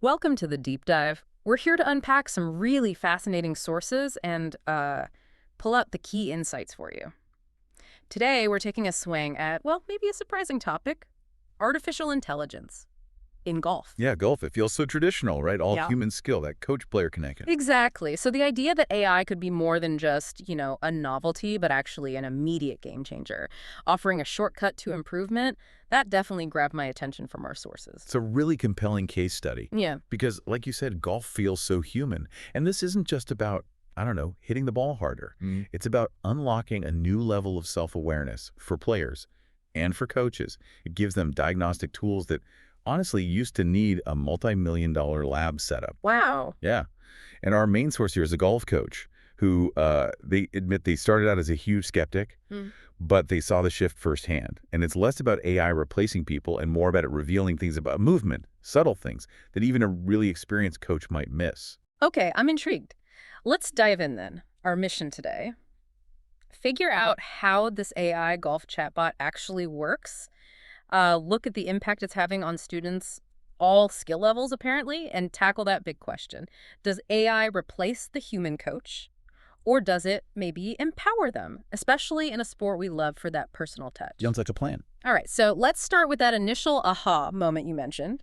Welcome to the deep dive. We're here to unpack some really fascinating sources and pull out the key insights for you. Today, we're taking a swing at, well, maybe a surprising topic, artificial intelligence in golf. Yeah, golf, it feels so traditional, right? All Yeah. human skill, that coach-player connection. Exactly. So the idea that AI could be more than just, a novelty, but actually an immediate game changer, offering a shortcut to improvement, that definitely grabbed my attention from our sources. It's a really compelling case study Yeah. because, like you said, golf feels so human. And this isn't just about, I don't know, hitting the ball harder. It's about unlocking a new level of self-awareness for players and for coaches. It gives them diagnostic tools that honestly used to need a multi-million-dollar lab setup. Wow. Yeah. And our main source here is a golf coach who they admit they started out as a huge skeptic, but they saw the shift firsthand. And it's less about AI replacing people and more about it revealing things about movement, subtle things that even a really experienced coach might miss. Okay, I'm intrigued. Let's dive in then. Our mission today: figure out how this AI golf chatbot actually works, look at the impact it's having on students, all skill levels apparently, and tackle that big question. Does AI replace the human coach, or does it maybe empower them, especially in a sport we love for that personal touch? Sounds like a plan. All right, so let's start with that initial aha moment you mentioned.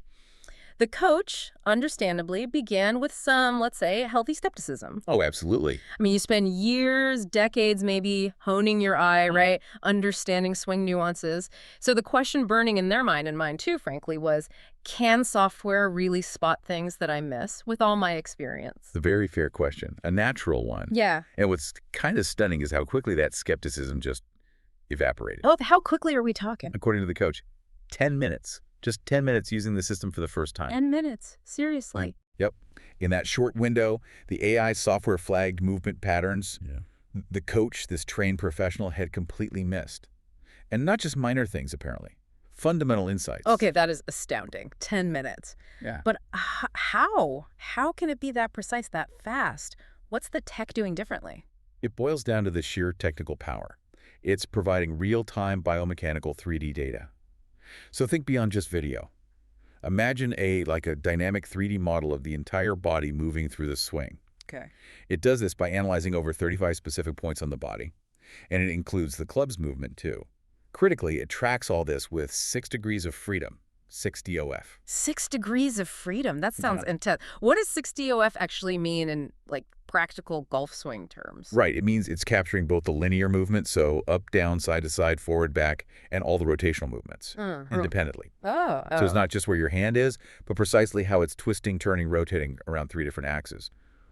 The coach, understandably, began with some, let's say, healthy skepticism. Oh, absolutely. I mean, you spend years, decades maybe, honing your eye, right? Understanding swing nuances. So the question burning in their mind, and mine too, frankly, was, can software really spot things that I miss with all my experience? It's a very fair question, a natural one. Yeah. And what's kind of stunning is how quickly that skepticism just evaporated. Oh, how quickly are we talking? According to the coach, 10 minutes. Just 10 minutes using the system for the first time. 10 minutes. Seriously. Yep. In that short window, the AI software flagged movement patterns the coach, this trained professional, had completely missed. And not just minor things, apparently. Fundamental insights. Okay, that is astounding. 10 minutes. Yeah. But how? How can it be that precise, that fast? What's the tech doing differently? It boils down to the sheer technical power. It's providing real-time biomechanical 3D data. So think beyond just video. Imagine a dynamic 3D model of the entire body moving through the swing. Okay. It does this by analyzing over 35 specific points on the body, and it includes the club's movement too. Critically, it tracks all this with 6 degrees of freedom, 6 DOF. 6 degrees of freedom. That sounds intense. What does 6 DOF actually mean in, practical golf swing terms? Right. It means it's capturing both the linear movement, so up, down, side to side, forward, back, and all the rotational movements independently. Oh. So it's not just where your hand is, but precisely how it's twisting, turning, rotating around 3 different axes,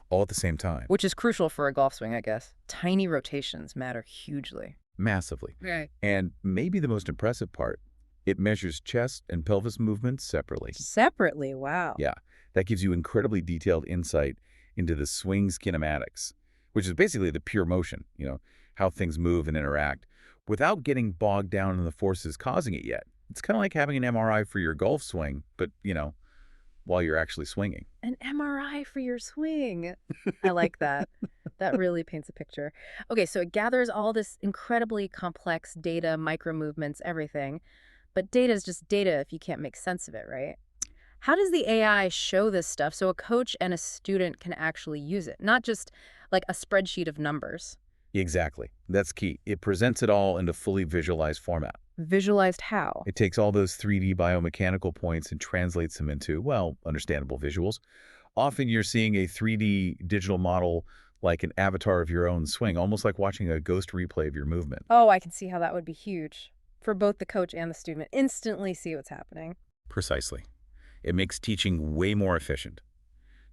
all at the same time. Which is crucial for a golf swing, I guess. Tiny rotations matter hugely. Massively. Right. And maybe the most impressive part, it measures chest and pelvis movements separately. Separately, wow. Yeah, that gives you incredibly detailed insight into the swing's kinematics, which is basically the pure motion, how things move and interact, without getting bogged down in the forces causing it yet. It's kind of like having an MRI for your golf swing, but, while you're actually swinging. An MRI for your swing. I like that. That really paints a picture. Okay, so it gathers all this incredibly complex data, micro movements, everything. But data is just data if you can't make sense of it, right? How does the AI show this stuff so a coach and a student can actually use it? Not just like a spreadsheet of numbers. Exactly. That's key. It presents it all in a fully visualized format. Visualized how? It takes all those 3D biomechanical points and translates them into, well, understandable visuals. Often you're seeing a 3D digital model like an avatar of your own swing, almost like watching a ghost replay of your movement. Oh, I can see how that would be huge for both the coach and the student. Instantly see what's happening. Precisely. It makes teaching way more efficient.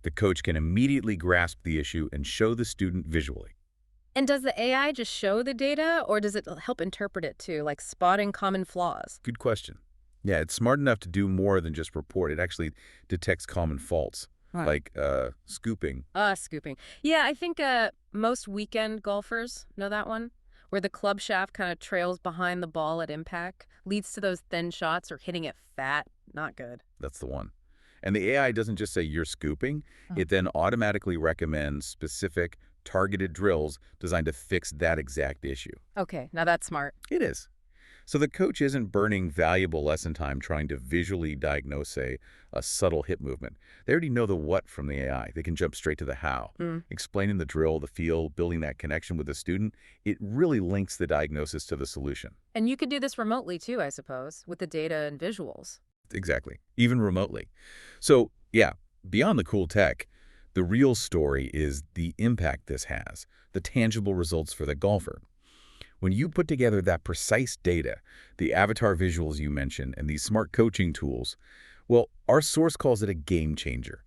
The coach can immediately grasp the issue and show the student visually. And does the AI just show the data, or does it help interpret it too, like spotting common flaws? Good question. Yeah, it's smart enough to do more than just report. It actually detects common faults, like scooping. Scooping. Yeah, I think most weekend golfers know that one, where the club shaft kind of trails behind the ball at impact, leads to those thin shots or hitting it fat. Not good. That's the one. And the AI doesn't just say you're scooping. It then automatically recommends specific, targeted drills designed to fix that exact issue. Okay, now that's smart. It is. So the coach isn't burning valuable lesson time trying to visually diagnose, say, a subtle hip movement. They already know the what from the AI. They can jump straight to the how. Mm. Explaining the drill, the feel, building that connection with the student, it really links the diagnosis to the solution. And you could do this remotely too, I suppose, with the data and visuals. Exactly, even remotely. So, yeah, beyond the cool tech, the real story is the impact this has, the tangible results for the golfer. When you put together that precise data, the avatar visuals you mentioned, and these smart coaching tools, well, our source calls it a game changer.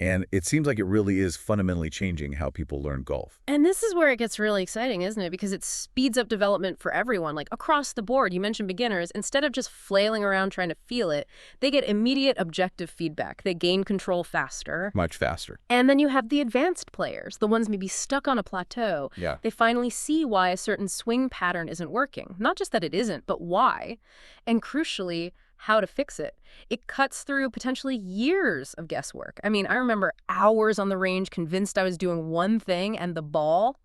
And it seems like it really is fundamentally changing how people learn golf. And this is where it gets really exciting, isn't it? Because it speeds up development for everyone, like across the board. You mentioned beginners. Instead of just flailing around trying to feel it, they get immediate objective feedback. They gain control faster. Much faster. And then you have the advanced players, the ones maybe stuck on a plateau. Yeah. They finally see why a certain swing pattern isn't working. Not just that it isn't, but why. And crucially, how to fix it. It cuts through potentially years of guesswork. I mean, I remember hours on the range convinced I was doing one thing and the ball,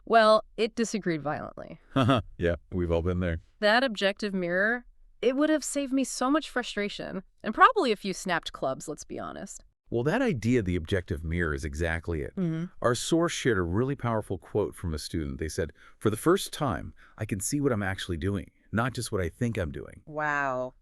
well, it disagreed violently. Yeah, we've all been there. That objective mirror, it would have saved me so much frustration and probably a few snapped clubs, let's be honest. Well, that idea of the objective mirror is exactly it. Our source shared a really powerful quote from a student. They said, "For the first time, I can see what I'm actually doing, not just what I think I'm doing." Wow.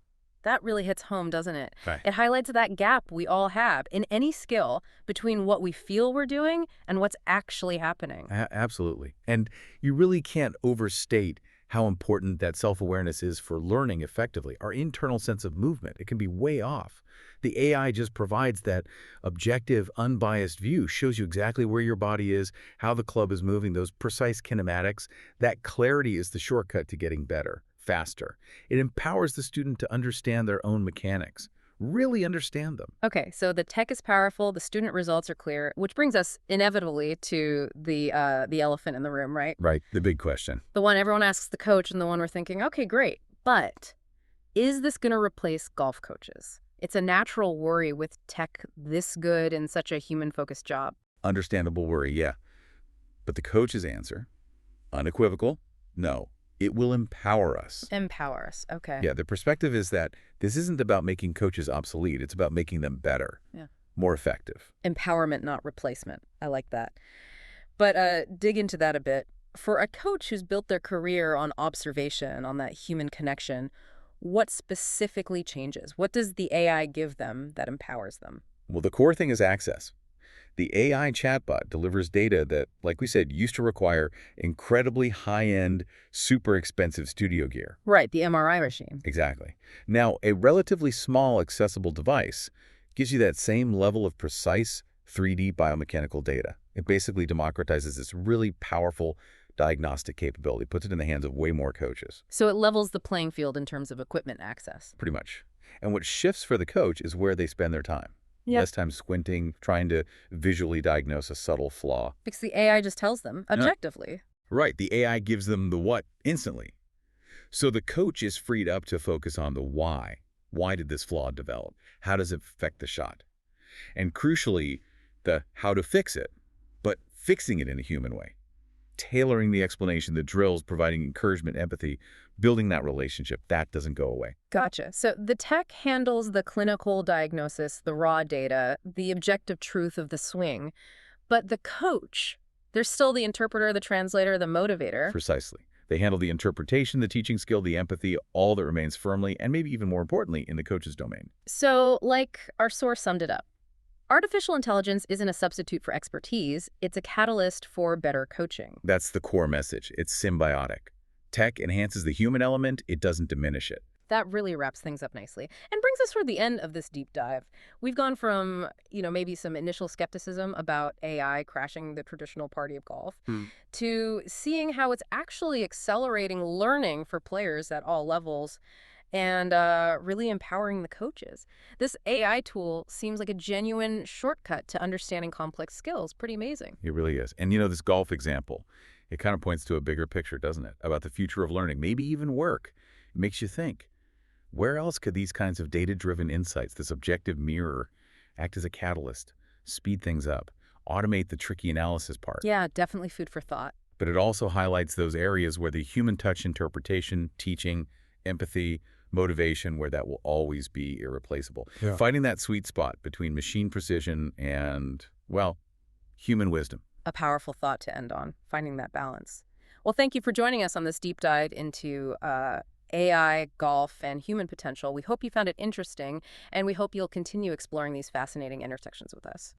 That really hits home, doesn't it? Right. It highlights that gap we all have in any skill between what we feel we're doing and what's actually happening. Absolutely. And you really can't overstate how important that self-awareness is for learning effectively. Our internal sense of movement, it can be way off. The AI just provides that objective, unbiased view, shows you exactly where your body is, how the club is moving, those precise kinematics. That clarity is the shortcut to getting better, faster. It empowers the student to understand their own mechanics, really understand them. Okay, so the tech is powerful, the student results are clear, which brings us inevitably to the elephant in the room, right? Right, the big question. The one everyone asks the coach and the one we're thinking, okay, great, but is this going to replace golf coaches? It's a natural worry with tech this good in such a human-focused job. Understandable worry, yeah. But the coach's answer, unequivocal, no. It will empower us. Empower us, okay. Yeah, the perspective is that this isn't about making coaches obsolete. It's about making them better, Yeah. more effective. Empowerment, not replacement. I like that. But dig into that a bit. For a coach who's built their career on observation, on that human connection, what specifically changes? What does the AI give them that empowers them? Well, the core thing is access. The AI chatbot delivers data that, like we said, used to require incredibly high-end, super expensive studio gear. Right, the MRI machine. Exactly. Now, a relatively small, accessible device gives you that same level of precise 3D biomechanical data. It basically democratizes this really powerful diagnostic capability, puts it in the hands of way more coaches. So it levels the playing field in terms of equipment access. Pretty much. And what shifts for the coach is where they spend their time. Yep. Less time squinting, trying to visually diagnose a subtle flaw. Because the AI just tells them, objectively. Right, the AI gives them the what instantly. So the coach is freed up to focus on the why. Why did this flaw develop? How does it affect the shot? And crucially, the how to fix it, but fixing it in a human way. Tailoring the explanation, the drills, providing encouragement, empathy, building that relationship, that doesn't go away. Gotcha. So the tech handles the clinical diagnosis, the raw data, the objective truth of the swing. But the coach, they're still the interpreter, the translator, the motivator. Precisely. They handle the interpretation, the teaching skill, the empathy, all that remains firmly, and maybe even more importantly, in the coach's domain. So, like our source summed it up, artificial intelligence isn't a substitute for expertise. It's a catalyst for better coaching. That's the core message. It's symbiotic. Tech enhances the human element. It doesn't diminish it. That really wraps things up nicely and brings us toward the end of this deep dive. We've gone from, maybe some initial skepticism about AI crashing the traditional party of golf to seeing how it's actually accelerating learning for players at all levels and really empowering the coaches. This AI tool seems like a genuine shortcut to understanding complex skills. Pretty amazing. It really is. And this golf example, it kind of points to a bigger picture, doesn't it? About the future of learning, maybe even work. It makes you think. Where else could these kinds of data-driven insights, this objective mirror, act as a catalyst, speed things up, automate the tricky analysis part? Yeah, definitely food for thought. But it also highlights those areas where the human touch interpretation, teaching, empathy, motivation, where that will always be irreplaceable. Yeah. Finding that sweet spot between machine precision and, well, human wisdom. A powerful thought to end on, finding that balance. Well, thank you for joining us on this deep dive into AI, golf, and human potential. We hope you found it interesting, and we hope you'll continue exploring these fascinating intersections with us.